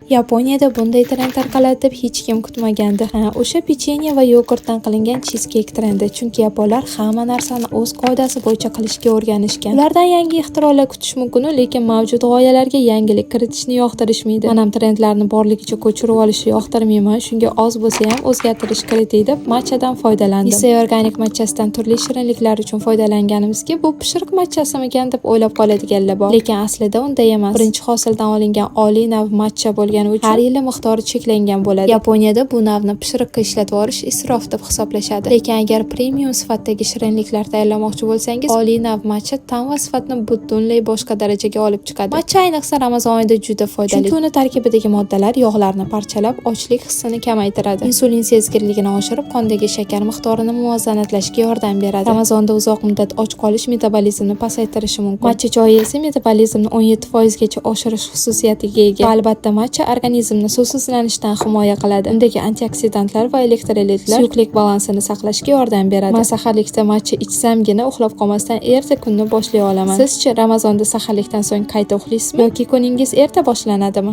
Yaponiyada bunday trend tarqaladi deb hech kim kutmagandi. O'sha pechenye va yogurtdan qilingan chizkeyk trendi. Chunki yaponlar hamma narsani o'z qoidasi bo'yicha qilishga o'rganishgan. Ulardan yangi ixtirolar kutish mumkin, lekin mavjud g'oyalarga yangilik kiritishni yoqtirishmaydi. Men trendlarni borligicha ko'chirib olishni yoqtirmayman. Shunga oz bo'lsa ham o'zgartirish kiriting deb matchadan foydalandim. Issa organik matchasidan turli shirinliklar uchun foydalanganimizga bu pishiriq matchasimikan deb o'ylab qoladiganlar bor. Lekin aslida unday emas. Birinchi hosildan olingan oliy nav matcha bo'lgan uchun har yili miqdori cheklangan bo'ladi. Yaponiyada bu navni pishiriqqa ishlatib olish isrof deb hisoblashadi. Lekin agar premium sifatdagi shirinliklar tayyorlamoqchi bo'lsangiz, oliy nav matcha ta'm va sifatni butunlay boshqa darajaga olib chiqadi. Matcha ayniqsa Ramazon oyida juda foydali. Chunki uni tarkibidagi moddalar yog'larni parchalab, ochlik hissini kamaytiradi. Insulin sezgirligini oshirib, qondagi shakar miqdorini muvozanatlashga yordam beradi. Ramazonda uzoq muddat och qolish metabolizmni pasaytirishi mumkin. Matcha choyi esa metabolizmni 17% gacha oshirish xususiyatiga ega. Va albatta matcha organizmni suvsizlanishdan himoya qiladi. Undagi antioksidantlar va elektrolitlar suyuqlik balansini saqlashga yordam beradi. Men saharlikda matcha ichsamgina uxlab qolmasdan erta kunni boshlay olaman. Sizchi Ramazonda saharlikdan so'ng qayta uxlaysizmi yoki kuningiz erta boshlanadimi?